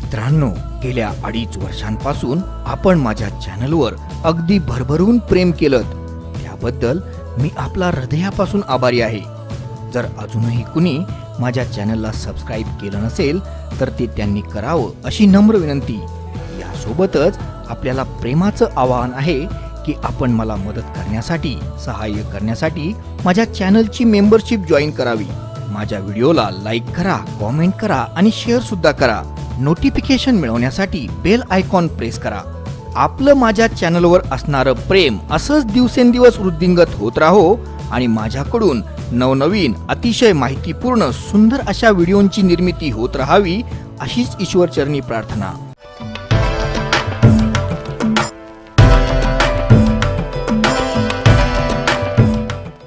मित्रांनो, गेल्या 2.5 वर्षांपासून आपण माझ्या चॅनलवर अगदी भरभरून प्रेम केलं, त्याबद्दल मी आपला हृदयापासून आभारी आहे. जर अजूनही कुणी माझ्या चॅनलला सबस्क्राइब केलं नसेल तर ते त्यांनी करावं अशी नम्र विनंती. यासोबतच आपल्याला प्रेमाचं आवाहन आहे की आपण मला मदत करण्यासाठी, सहाय्य करण्यासाठी माझ्या चॅनलची मेंबरशिप जॉईन करावी. माझ्या व्हिडिओला लाईक करा, कॉमेंट करा आणि शेअर सुद्धा करा. नोटिफिकेशन मिळवण्यासाठी बेल आयकॉन प्रेस करा. आपलं माझ्या चॅनलवर असणारं प्रेम असंच दिवसेंदिवस वृद्धिंगत होत राहो आणि माझ्याकडून नवनवीन अतिशय माहितीपूर्ण सुंदर अशा व्हिडिओंची निर्मिती होत राहावी अशीच ईश्वरचरणी प्रार्थना.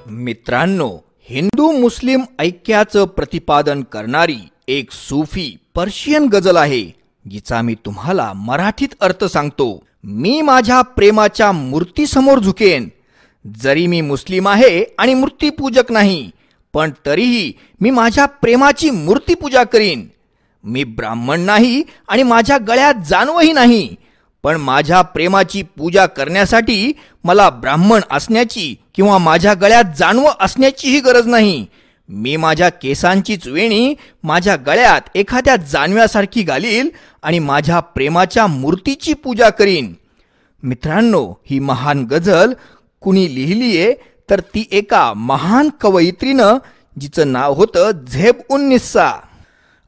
मित्रांनो, हिंदू मुस्लिम ऐक्याचं प्रतिपादन करणारी एक सूफी पर्शियन गझल आहे, जिचा मी तुम्हाला मराठीत अर्थ सांगतो. मी माझ्या प्रेमाच्या मूर्तीसमोर झुकेन. जरी मी मुस्लिम आहे आणि मूर्तीपूजक नाही, पण तरीही मी माझ्या प्रेमाची मूर्तीपूजा करीन. मी ब्राह्मण नाही आणि माझ्या गळ्यात जानवही नाही, पण माझ्या प्रेमाची पूजा करण्यासाठी मला ब्राह्मण असण्याची किंवा माझ्या गळ्यात जानवं असण्याचीही गरज नाही. मी माझ्या केसांचीच वेणी माझ्या गळ्यात एखाद्या जानव्यासारखी घालील आणि माझ्या प्रेमाच्या मूर्तीची पूजा करीन. मित्रांनो, ही महान गझल कुणी लिहिलीये तर ती एका महान कवयित्रीनं, जिचं नाव होतं झेब-उन-निस्सा.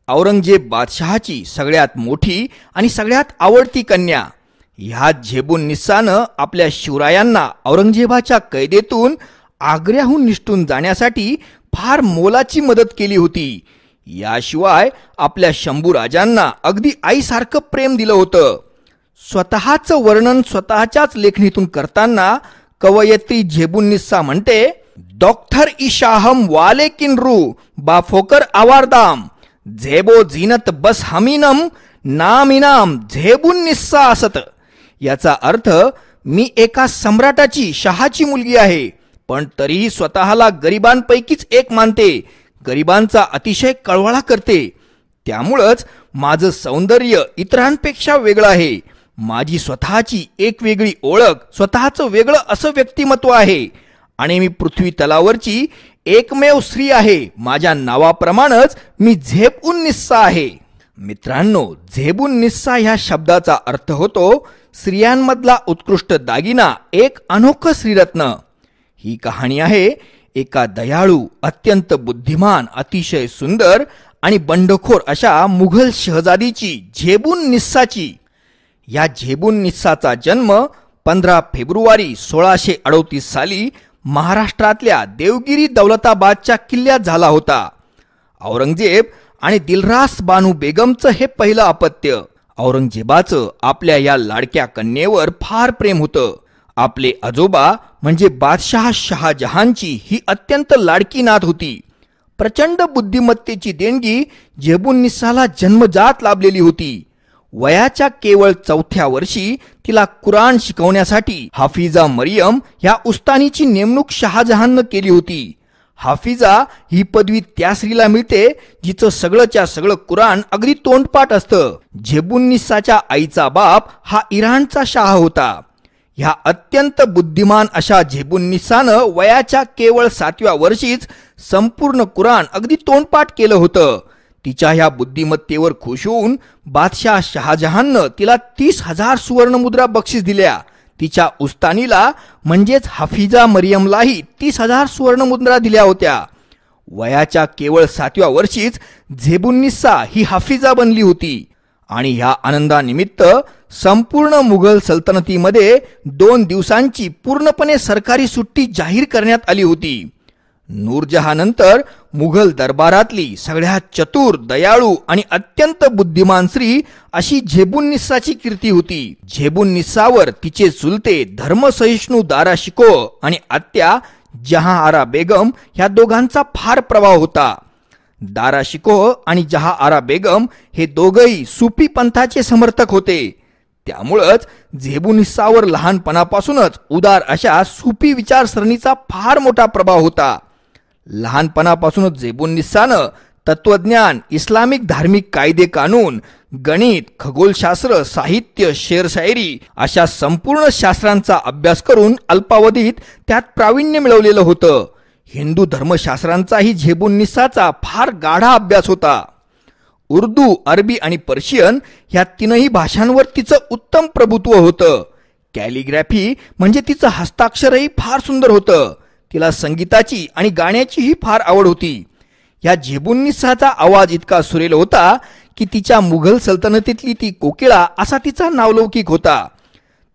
औरंगजेब बादशहाची सगळ्यात मोठी आणि सगळ्यात आवडती कन्या. ह्या झेब-उन-निस्सानं आपल्या शिवरायांना औरंगजेबाच्या कैदेतून आग्र्याहून निसटून जाण्यासाठी फार मोलाची मदत केली होती. याशिवाय आपल्या शंभूराजांना अगदी आईसारखं प्रेम दिलं होतं. स्वतःचं वर्णन स्वतःच्याच लेखणीतून करताना कवयित्री झेब-उन-निस्सा म्हणते, डॉक्टर इशाहम वाले किनरू बाफोकर आवारदाम झेबो झीनत बस हमीनम नाम इनाम झेब-उन-निस्सा असत. याचा अर्थ, मी एका सम्राटाची, शहाची मुलगी आहे, पण तरीही स्वतःला गरिबांपैकीच एक मानते, गरिबांचा अतिशय कळवळा करते. त्यामुळंच माझं सौंदर्य इतरांपेक्षा वेगळं आहे. माझी स्वतःची एक वेगळी ओळख, स्वतःचं वेगळं असं व्यक्तिमत्व आहे आणि मी पृथ्वी तलावरची एकमेव स्त्री आहे. माझ्या नावाप्रमाणेच मी झेब-उन-निस्सा आहे. मित्रांनो, झेब-उन-निस्सा ह्या शब्दाचा अर्थ होतो स्त्रियांमधला उत्कृष्ट दागिना, एक अनोखं श्रीरत्न. ही कहाणी आहे एका दयाळू, अत्यंत बुद्धिमान, अतिशय सुंदर आणि बंडखोर अशा मुघल शहजादीची, झेब-उन-निस्साची. या झेब-उन-निस्साचा जन्म 15 फेब्रुवारी 1638 साली महाराष्ट्रातल्या देवगिरी दौलताबादच्या किल्ल्यात झाला होता. औरंगजेब आणि दिलरास बानू बेगमचं हे पहिलं अपत्य. औरंगजेबाचं आपल्या या लाडक्या कन्येवर फार प्रेम होतं. आपले आजोबा म्हणजे बादशाह शहाजहानची ही अत्यंत लाडकी नात होती. प्रचंड बुद्धिमत्तेची देणगी झेब-उन-निस्साला जन्मजात लाभलेली होती. वयाच्या केवळ 4थ्या वर्षी तिला कुराण शिकवण्यासाठी हाफिजा मरियम ह्या उस्तानीची नेमणूक शहाजहाननं केली होती. हाफिजा ही पदवी त्या स्त्रीला मिळते जिचं सगळंच्या सगळं कुराण अगदी तोंडपाठ असतं. झेब-उन-निस्साच्या आईचा बाप हा इराणचा शाह होता. ह्या अत्यंत बुद्धिमान अशा झेब-उन-निस्सानं वयाच्या केवळ 7व्या वर्षीच संपूर्ण कुराण अगदी तोंडपाठ केलं होतं. तिच्या ह्या बुद्धिमत्तेवर खुश होऊन बादशाह शहाजहाननं तिला 30,000 सुवर्णमुद्रा बक्षीस दिल्या. तिच्या उस्तानीला म्हणजेच हाफिजा मरियमलाही 30,000 सुवर्णमुद्रा दिल्या होत्या. वयाच्या केवळ 7व्या वर्षीच झेब-उन-निस्सा ही हाफिजा बनली होती आणि ह्या आनंदानिमित्त संपूर्ण मुघल सल्तनतीमध्ये 2 दिवसांची पूर्णपणे सरकारी सुट्टी जाहीर करण्यात आली होती. नूरजहानंतर मुघल दरबारातली सगळ्यात चतुर, दयाळू आणि अत्यंत बुद्धिमान स्त्री अशी झेब-उन-निस्साची कीर्ती होती. झेब-उन-निस्सावर तिचे चुलते धर्मसहिष्णू दारा शिकोह आणि आत्या जहां आरा बेगम ह्या दोघांचा फार प्रभाव होता. दारा शिकोह आणि जहां आरा बेगम हे दोघंही सुफी पंथाचे समर्थक होते. त्यामुळंच झेब-उन-निस्सावर लहानपणापासूनच उदार अशा सुफी विचारसरणीचा फार मोठा प्रभाव होता. लहानपणापासूनच झेब-उन-निस्सानं तत्वज्ञान, इस्लामिक धार्मिक कायदे कानून, गणित, खगोलशास्त्र, साहित्य, शेरशायरी अशा संपूर्ण शास्त्रांचा अभ्यास करून अल्पावधीत त्यात प्रावीण्य मिळवलेलं होतं. हिंदू धर्मशास्त्रांचाही झेबुन्निसाचा फार गाढा अभ्यास होता. उर्दू, अरबी आणि पर्शियन ह्या तीनही भाषांवर तिचं उत्तम प्रभुत्व होतं. कॅलिग्राफी म्हणजे तिचं हस्ताक्षरही फार सुंदर होतं. तिला संगीताची आणि गाण्याचीही फार आवड होती. या झेबुन्निसाचा आवाज इतका सुरेल होता की तिच्या मुघल सल्तनतीतली ती कोकिळा असा तिचा नावलौकिक होता.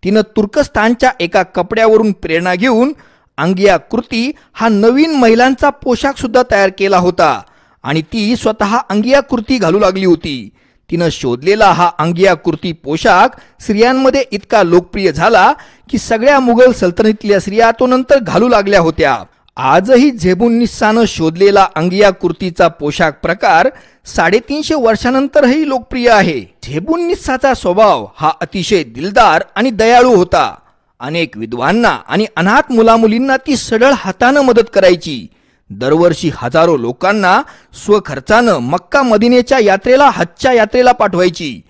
तिनं तुर्कस्तानच्या एका कपड्यावरून प्रेरणा घेऊन अंगिया कृती हा नवीन महिलांचा पोशाख सुद्धा तयार केला होता आणि ती स्वतः अंगिया कृती घालू लागली होती. तिनं शोधलेला हा अंगिया कृती पोशाख स्त्रियांमध्ये इतका लोकप्रिय झाला की सगळ्या मुघल सल्तनतीतल्या स्त्रिया तो नंतर घालू लागल्या होत्या. आजही झेबुन्निसानं शोधलेला अंगिया कुर्तीचा पोशाख प्रकार 350 वर्षानंतरही लोकप्रिय आहे. झेबुन्निसाचा स्वभाव हा अतिशय दिलदार आणि दयाळू होता. अनेक विधवांना आणि अनाथ मुलामुलींना ती सढळ हातानं मदत करायची. दरवर्षी हजारो लोकांना स्वखर्चानं मक्का मदिनेच्या यात्रेला, हजच्या यात्रेला पाठवायची.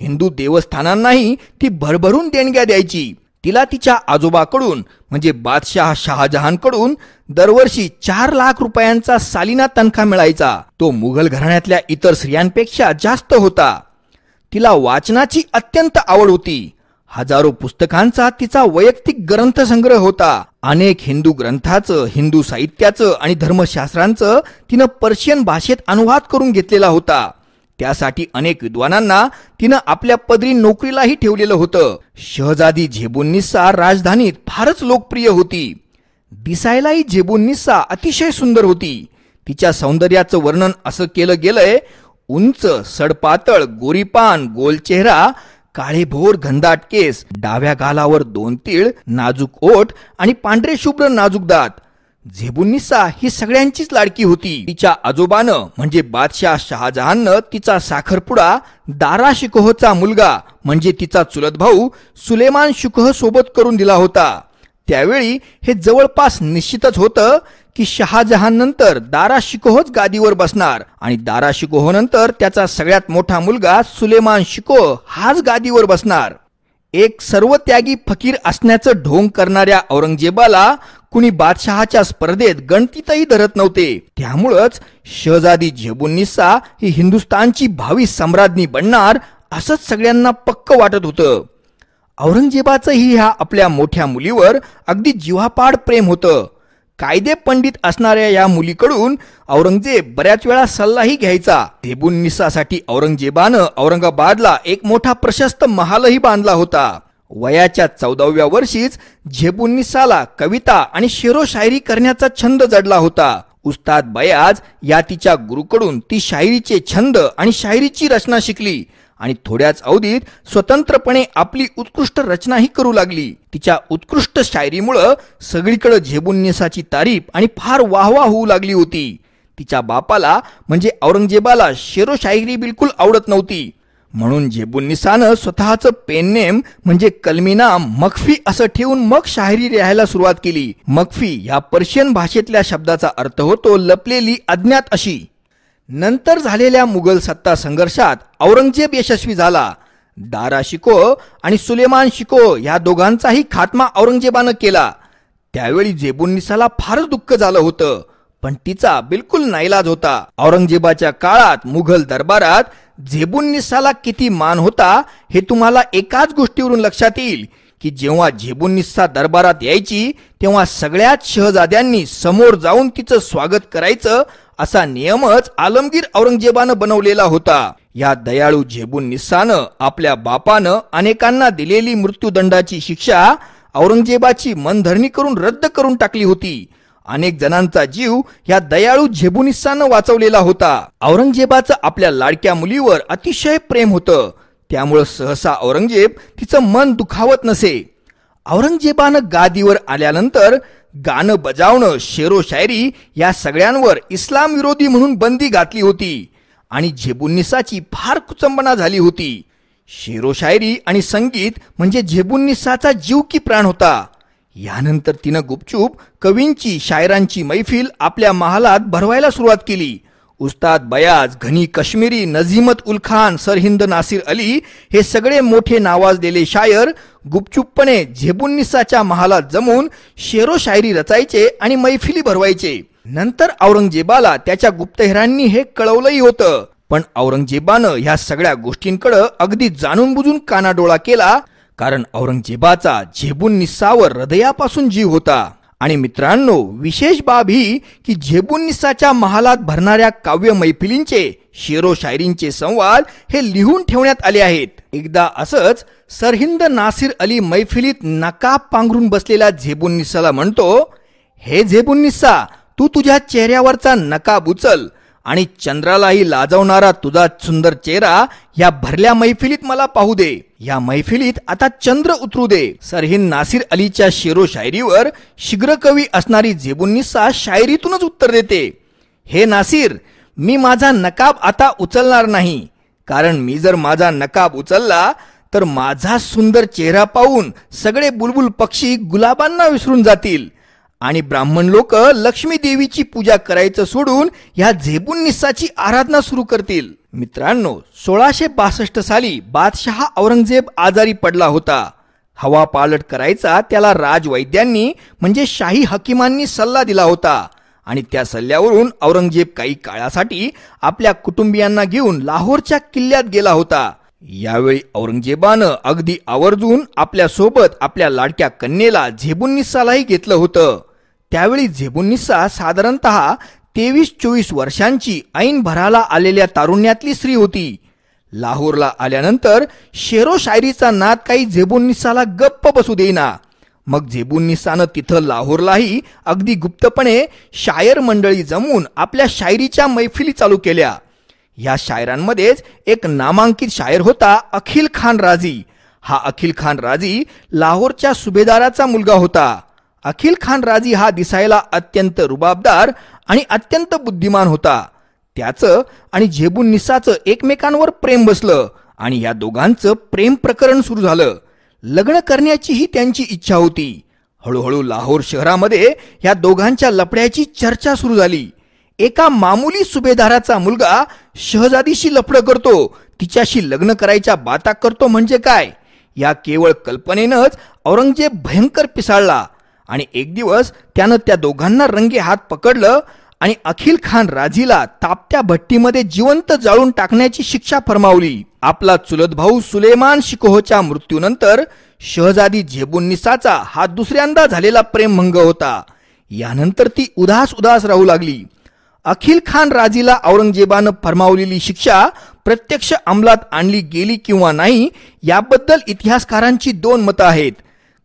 हिंदू देवस्थानांनाही ती भरभरून देणग्या द्यायची. तिला तिच्या आजोबाकडून म्हणजे बादशाह शहाजहानकडून दरवर्षी 4 लाख रुपयांचा सालिना तनखा मिळायचा. तो मुघल घराण्यातल्या इतर स्त्रियांपेक्षा जास्त होता. तिला वाचनाची अत्यंत आवड होती. हजारो पुस्तकांचा तिचा वैयक्तिक ग्रंथसंग्रह होता. अनेक हिंदू ग्रंथाचं, हिंदू साहित्याचं आणि धर्मशास्त्रांचं तिनं पर्शियन भाषेत अनुवाद करून घेतलेला होता. त्यासाठी अनेक विद्वानांना तिनं आपल्या पदरी नोकरीलाही ठेवलेलं होतं. शहजादी झेबुन्निसा राजधानीत फारच लोकप्रिय होती. दिसायलाही झेबुन्निसा अतिशय सुंदर होती. तिच्या सौंदर्याचं वर्णन असं केलं गेलंय: उंच, सडपातळ, गोरीपान, गोल चेहरा, काळेभोर घनदाट केस, डाव्या गालावर 2 तीळ, नाजूक ओठ आणि पांढरे शुभ्र नाजूक दात. झेबुन्निसा ही सगळ्यांचीच लाडकी होती. तिच्या आजोबानं म्हणजे बादशाह शहाजहाननं तिचा साखरपुडा दारा शिकोहचा मुलगा म्हणजे तिचा चुलत भाऊ सुलेमान शिकोह सोबत करून दिला होता. त्यावेळी हे जवळपास निश्चितच होतं की शहाजहान नंतर दारा शिकोहच गादीवर बसणार आणि दारा शिकोह नंतर त्याचा सगळ्यात मोठा मुलगा सुलेमान शिकोह हाच गादीवर बसणार. एक सर्वत्यागी फकीर असण्याचं ढोंग करणाऱ्या औरंगजेबाला कुणी बादशहाच्या स्पर्धेत गणतीतही धरत नव्हते. त्यामुळंच शहजादी झेबुन्निसा ही हिंदुस्थानची भावी सम्राज्ञी बनणार असंच सगळ्यांना पक्क वाटत होतं. औरंगजेबाचंही ह्या आपल्या मोठ्या मुलीवर अगदी जीवापाड प्रेम होतं. कायदे पंडित असणाऱ्या या मुलीकडून औरंगजेब बऱ्याच वेळा सल्लाही घ्यायचा. झेबुन्निसासाठी औरंगजेबानं औरंगाबादला एक मोठा प्रशस्त महालही बांधला होता. वयाच्या 14व्या वर्षीच झेबुन्निसाला कविता आणि शेरो शायरी करण्याचा छंद जडला होता. उस्ताद बयाज या तिच्या गुरुकडून ती शायरीचे छंद आणि शायरीची रचना शिकली आणि थोड्याच अवधीत स्वतंत्रपणे आपली उत्कृष्ट रचनाही करू लागली. तिच्या उत्कृष्ट शायरीमुळं सगळीकडे झेबुन्निसाची तारीफ आणि फार वाहवा होऊ लागली होती. तिच्या बापाला म्हणजे औरंगजेबाला शेरो शायरी बिलकुल आवडत नव्हती. म्हणून झेबुन्निसानं स्वतःचं पेन नेम म्हणजे कलमी नाम मखफी असं ठेवून मग शायरी लिहायला सुरुवात केली. मखफी या पर्शियन भाषेतल्या शब्दाचा अर्थ होतो लपलेली, अज्ञात अशी. नंतर झालेल्या मुघल सत्ता संघर्षात औरंगजेब यशस्वी झाला. दारा शिकोह आणि सुलेमान शिकोह या दोघांचाही खात्मा औरंगजेबानं केला. त्यावेळी झेबुन्निसाला फारच दुःख झालं होतं, पण तिचा बिलकुल नाईलाज होता. औरंगजेबाच्या काळात मुघल दरबारात झेबुन्निसाला किती मान होता हे तुम्हाला एकाच गोष्टीवरून लक्षात येईल की जेव्हा झेबुन्निसा दरबारात यायची तेव्हा सगळ्याच शहजाद्यांनी समोर जाऊन तिचं स्वागत करायचं असा नियमच आलमगीर औरंगजेबानं बनवलेला होता. या दयाळू झेबुन्निसानं आपल्या बापानं अनेकांना दिलेली मृत्यूदंडाची शिक्षा औरंगजेबाची मनधरणी करून रद्द करून टाकली होती. अनेक जणांचा जीव या दयाळू झेबुन्निसानं वाचवलेला होता. औरंगजेबाचं आपल्या लाडक्या मुलीवर अतिशय प्रेम होतं, त्यामुळं सहसा औरंगजेब तिचं मन दुखावत नसे. औरंगजेबानं गादीवर आल्यानंतर गाणं बजावणं, शेरो शायरी या सगळ्यांवर इस्लाम विरोधी म्हणून बंदी घातली होती आणि झेबुन्निसाची फार कुचंबना झाली होती. शेरो शायरी आणि संगीत म्हणजे झेबुन्निसाचा जीव की प्राण होता. यानंतर तिनं गुपचूप कवींची, शायरांची मैफिल आपल्या महालात भरवायला सुरुवात केली. उस्ताद बयाज, घनी काश्मीरी, नझीमत उल खान, सरहिंद नासिर अली हे सगळे मोठे नावाजलेले शायर गुपचूपपणे झेबुन्निसाच्या महालात जमून शेरो शायरी रचायचे आणि मैफिली भरवायचे. नंतर औरंगजेबाला त्याच्या गुप्तहेरांनी हे कळवलंही होतं, पण औरंगजेबानं ह्या सगळ्या गोष्टींकडे अगदी जाणून बुजून कानाडोळा केला, कारण औरंगजेबाचा झेबुन्निसावर हृदयापासून जीव होता. आणि मित्रांनो, विशेष बाब ही की झेबुन्निसाच्या महालात भरणाऱ्या काव्य मैफिलींचे, शेरो शायरींचे संवाद हे लिहून ठेवण्यात आले आहेत. एकदा असंच सरहिंद नासिर अली मैफिलीत नकाब पांघरून बसलेल्या झेबुन्निसाला म्हणतो, हे झेबुन्निसा, तू तुझ्या चेहऱ्यावरचा नकाब उचल आणि चंद्रालाही लाजवणारा तुझा सुंदर चेहरा या भरल्या मैफिलीत मला पाहू दे. या मैफिलीत आता चंद्र उतरू दे. सरहिंद नासिर अलीच्या शेरो शायरीवर शीघ्र कवी असणारी झेबुन्निसा शायरीतूनच उत्तर देते, हे नासिर, मी माझा नकाब आता उचलणार नाही, कारण मी जर माझा नकाब उचलला तर माझा सुंदर चेहरा पाहून सगळे बुलबुल पक्षी गुलाबांना विसरून जातील आणि ब्राह्मण लोक लक्ष्मी देवीची पूजा करायचं सोडून ह्या झेबुन्निसाची आराधना सुरू करतील. मित्रांनो, 1662 साली बादशहा औरंगजेब आजारी पडला होता. हवा पालट करायचा त्याला राजवैद्यांनी म्हणजे शाही हकीमांनी सल्ला दिला होता आणि त्या सल्ल्यावरून औरंगजेब काही काळासाठी आपल्या कुटुंबियांना घेऊन लाहोरच्या किल्ल्यात गेला होता. यावेळी औरंगजेबानं अगदी आवर्जून आपल्या सोबत आपल्या लाडक्या कन्येला झेबुन्निसालाही घेतलं होतं. त्यावेळी झेबुन्निसा साधारणतः 23-24 वर्षांची ऐन भराला आलेल्या तारुण्यातली स्त्री होती. लाहोरला आल्यानंतर शेरो शायरीचा नाद काही झेबुन्निसाला गप्प बसू देईना. मग झेबुन्निसानं तिथं लाहोरलाही अगदी गुप्तपणे शायर मंडळी जमून आपल्या शायरीच्या मैफिली चालू केल्या. या शायरांमध्येच एक नामांकित शायर होता अखिल खान राजी. हा अखिल खान राजी लाहोरच्या सुभेदाराचा मुलगा होता. अखिल खान राजी हा दिसायला अत्यंत रुबाबदार आणि अत्यंत बुद्धिमान होता. त्याचं आणि झेबुन्निसाचं एकमेकांवर प्रेम बसलं आणि या दोघांचं प्रेम प्रकरण सुरू झालं. लग्न करण्याचीही त्यांची इच्छा होती. हळूहळू लाहोर शहरामध्ये या दोघांच्या लफड्याची चर्चा सुरू झाली. एका मामुली सुभेदाराचा मुलगा शहजादीशी लफडं करतो, तिच्याशी लग्न करायच्या बाता करतो म्हणजे काय, या केवळ कल्पनेनंच औरंगजेब भयंकर पिसाळला आणि एक दिवस त्यानं त्या दोघांना रंगे हात पकडलं आणि अखिल खान राजीला तापत्या भट्टीमध्ये जिवंत जाळून टाकण्याची शिक्षा फरमावली. आपला चुलत भाऊ सुलेमान शिकोहच्या मृत्यूनंतर शहजादी झेबुन्निसाचा हा दुसऱ्यांदा झालेला प्रेमभंग होता. यानंतर ती उदास उदास राहू लागली. अखिल खान राजीला औरंगजेबानं फरमावलेली शिक्षा प्रत्यक्ष अंमलात आणली गेली किंवा नाही याबद्दल इतिहासकारांची दोन मतं आहेत.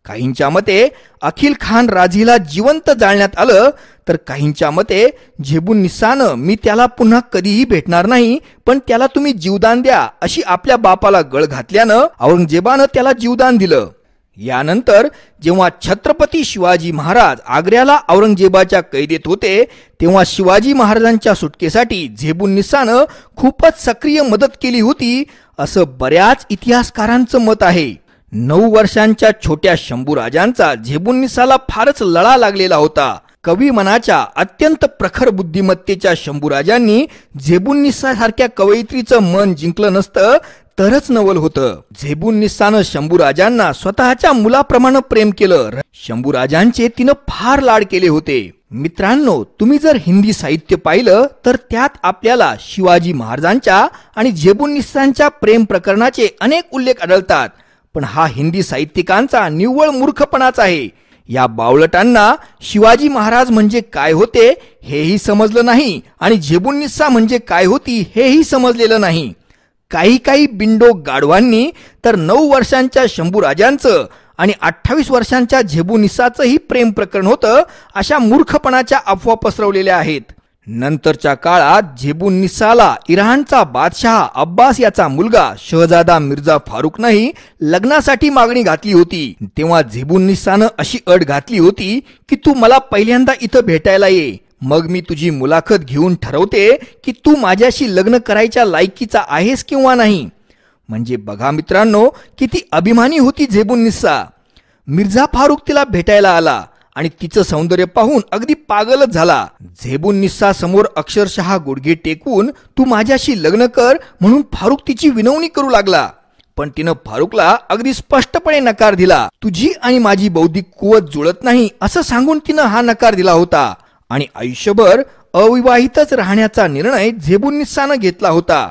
काहींच्या मते अखिल खान राजीला जिवंत जाळण्यात आलं, तर काहींच्या मते झेबुन्निसानं मी त्याला पुन्हा कधीही भेटणार नाही, पण त्याला तुम्ही जीवदान द्या अशी आपल्या बापाला गळ घातल्यानं औरंगजेबानं त्याला जीवदान दिलं. यानंतर जेव्हा छत्रपती शिवाजी महाराज आग्र्याला औरंगजेबाच्या कैदेत होते, तेव्हा शिवाजी महाराजांच्या सुटकेसाठी झेबुन्निसानं खूपच सक्रिय मदत केली होती असं बऱ्याच इतिहासकारांचं मत आहे. 9 वर्षांच्या छोट्या शंभूराजांचा झेबुन्निसाला फारच लळा लागलेला होता. कवी मनाच्या अत्यंत प्रखर बुद्धिमत्तेच्या शंभूराजांनी झेबुन्निसासारख्या कवयित्रीचं मन जिंकलं नसतं तरच नवल होतं. झेबुन्निसानं शंभूराजांना स्वतःच्या मुलाप्रमाणे प्रेम केलं. शंभूराजांचे तिनं फार लाड केले होते. मित्रांनो, तुम्ही जर हिंदी साहित्य पाहिलं तर त्यात आपल्याला शिवाजी महाराजांच्या आणि झेबुन्निसांच्या प्रेम प्रकरणाचे अनेक उल्लेख आढळतात, पण हा हिंदी साहित्यिकांचा निव्वळ मूर्खपणाच आहे. या बावळटांना शिवाजी महाराज म्हणजे काय होते हेही समजलं नाही आणि झेबुन्निसा म्हणजे काय होती हेही समजलेलं नाही. काही बिंडो गाढवांनी तर 9 वर्षांच्या शंभूराजांचं आणि 28 वर्षांच्या झेबुन्निसाचंही प्रेम प्रकरण होतं अशा मूर्खपणाच्या अफवा पसरवलेल्या आहेत. नंतरच्या काळात झेबुन्निसाला इराणचा बादशाह अब्बास याचा मुलगा शहजादा मिर्झा फारुखनंही लग्नासाठी मागणी घातली होती. तेव्हा झेबुन्निसानं अशी अट घातली होती की तू मला पहिल्यांदा इथं भेटायला ये, मग मी तुझी मुलाखत घेऊन ठरवते की तू माझ्याशी लग्न करायच्या लायकीचा आहेस किंवा नाही. म्हणजे बघा मित्रांनो, किती अभिमानी होती झेबुन्निसा. मिर्झा फारुख तिला भेटायला आला आणि तिचं सौंदर्य पाहून अगदी पागलच झाला. झेबुन्निसा समोर अक्षरशः गुडघे टेकवून तू माझ्याशी लग्न कर म्हणून फारुक तिची विनवणी करू लागला. पण तिनं फारुकला अगदी स्पष्टपणे नकार दिला. तुझी आणि माझी बौद्धिक कुवत जुळत नाही असं सांगून तिनं हा नकार दिला होता आणि आयुष्यभर अविवाहितच राहण्याचा निर्णय झेबुन्निसानं घेतला होता.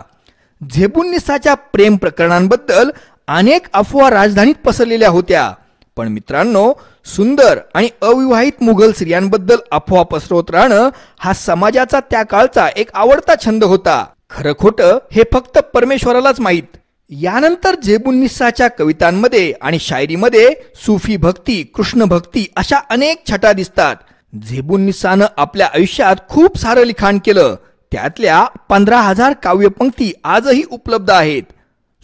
झेबुन्निसाच्या प्रेम प्रकरणांबद्दल अनेक अफवा राजधानीत पसरलेल्या होत्या. पण मित्रांनो, सुंदर आणि अविवाहित मुघल स्त्रियांबद्दल अफवा पसरवत राहणं हा समाजाचा त्या काळचा एक आवडता छंद होता. खरं खोटं हे फक्त परमेश्वरालाच माहीत. यानंतर झेबुन्निसाच्या कवितांमध्ये आणि शायरीमध्ये सुफी भक्ती, कृष्ण भक्ती अशा अनेक छटा दिसतात. झेबुन्निसानं आपल्या आयुष्यात खूप सारं लिखाण केलं. त्यातल्या 15,000 काव्यपंक्ती आजही उपलब्ध आहेत.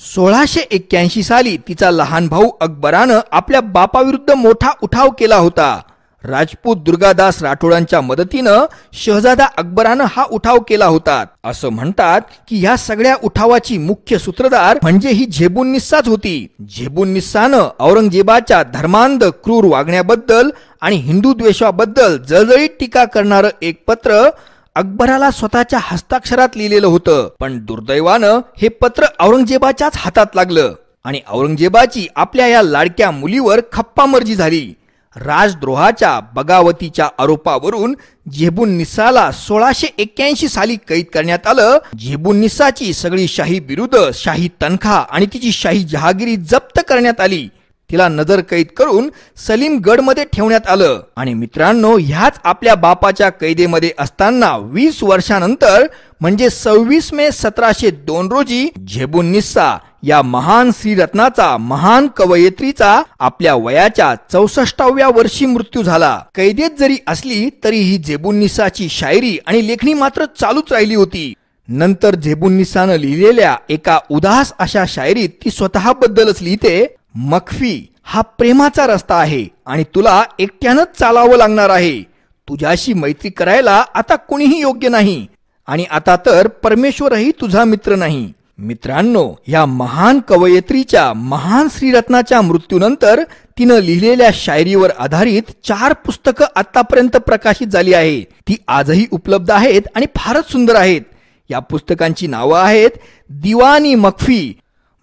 1681 साली तिचा लहान भाऊ अकबरानं आपल्या बापाविरुद्ध मोठा उठाव केला होता. राजपूत दुर्गादास राठोडांच्या मदतीनं शहजादा अकबरानं हा उठाव केला होता. असं म्हणतात की ह्या सगळ्या उठावाची मुख्य सूत्रधार म्हणजे ही झेबुन्निसाच होती. झेबुन्निसानं औरंगजेबाच्या धर्मांध क्रूर वागण्याबद्दल आणि हिंदू द्वेषाबद्दल जळजळीत टीका करणारं एक पत्र अकबराला स्वतःच्या हस्ताक्षरात लिहिलेलं होतं. पण दुर्दैवानं हे पत्र औरंगजेबाच्याच हातात लागलं आणि औरंगजेबाची आपल्या या लाडक्या मुलीवर खप्पामर्जी झाली. राजद्रोहाच्या बगावतीच्या आरोपावरून झेबुन्निसाला 1681 साली कैद करण्यात आलं. झेबुन्निसाची सगळी शाही बिरुद, शाही तनखा आणि तिची शाही जहागिरी जप्त करण्यात आली. तिला नजर कैद करून सलीमगडमध्ये ठेवण्यात आलं. आणि मित्रांनो, ह्याच आपल्या बापाच्या कैदेमध्ये असताना 20 वर्षानंतर म्हणजे 26 मे 1702 रोजी झेबुन्निसा या महान श्रीरत्नाचा, महान कवयित्रीचा आपल्या वयाच्या 64व्या वर्षी मृत्यू झाला. कैदेत जरी असली तरी ही झेबुन्निसाची शायरी आणि लेखणी मात्र चालूच राहिली होती. नंतर झेबुन्निसानं लिहिलेल्या एका उदास अशा शायरीत ती स्वतःबद्दलच लिहिते, मख्फी हा प्रेमाचा रस्ता आहे आणि तुला एकट्यानंच चालावं लागणार आहे. तुझ्याशी मैत्री करायला आता कुणीही योग्य नाही आणि आता तर परमेश्वरही तुझा मित्र नाही. मित्रांनो, या महान कवयित्रीच्या, महान श्रीरत्नाच्या मृत्यूनंतर तिनं लिहिलेल्या शायरीवर आधारित 4 पुस्तकं आतापर्यंत प्रकाशित झाली आहेत. ती आजही उपलब्ध आहेत आणि फारच सुंदर आहेत. या पुस्तकांची नावं आहेत दिवानी मख्फी,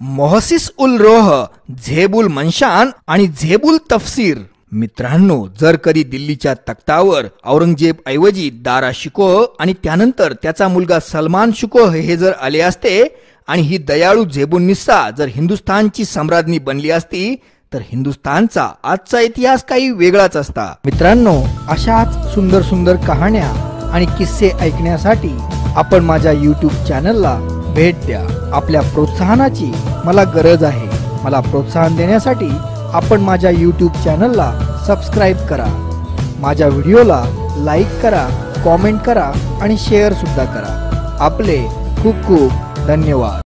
मोहसिस उल रोह, झेबुल मनशान आणि झेबुल तफसीर. मित्रांनो, जर कधी दिल्लीच्या तख्तावर औरंगजेब ऐवजी दारा शिकोह आणि त्यानंतर त्याचा मुलगा सलमान शिकोह हे जर आले असते आणि ही दयाळू झेबुन्निसा जर हिंदुस्थानची सम्राज्ञी बनली असती तर हिंदुस्थानचा आजचा इतिहास काही वेगळाच असता. मित्रांनो, अशाच सुंदर सुंदर कहाण्या आणि किस्से ऐकण्यासाठी आपण माझ्या YouTube चॅनलला भेट द्या. आपल्या प्रोत्साहनाची मला गरज आहे. मला प्रोत्साहन देण्यासाठी आपण माझ्या YouTube चॅनलला सबस्क्राईब करा. माझ्या व्हिडिओला लाईक करा, कॉमेंट करा आणि शेअर सुद्धा करा. आपले खूप खूप धन्यवाद.